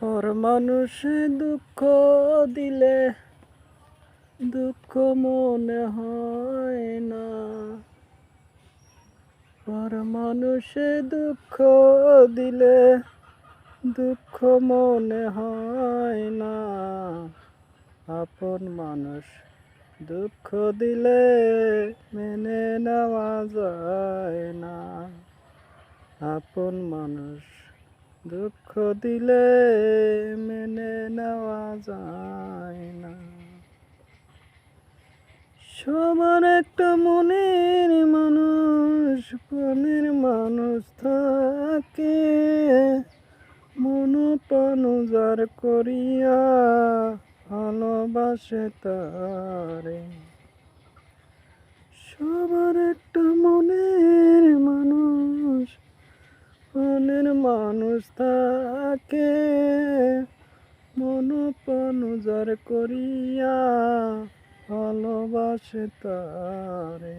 পর মানুষে দুঃখ দিলে দুঃখ মনে হয় না। পর মানুষে দুঃখ দিলে দুঃখ মনে হয় না। আপন মানুষ দুঃখ দিলে মেনে নেওয়া যায় না। আপন মানুষ দুঃখ দিলে মেনে নেওয়া যায় না। সবার একটা মনের মানুষ থাকে, মন প্রাণ যার করিয়া ভালোবাসে তারে। সবার একটা মনের মানুষ থাকে, মন প্রাণ যার করিয়া ভালোবাসে তারে।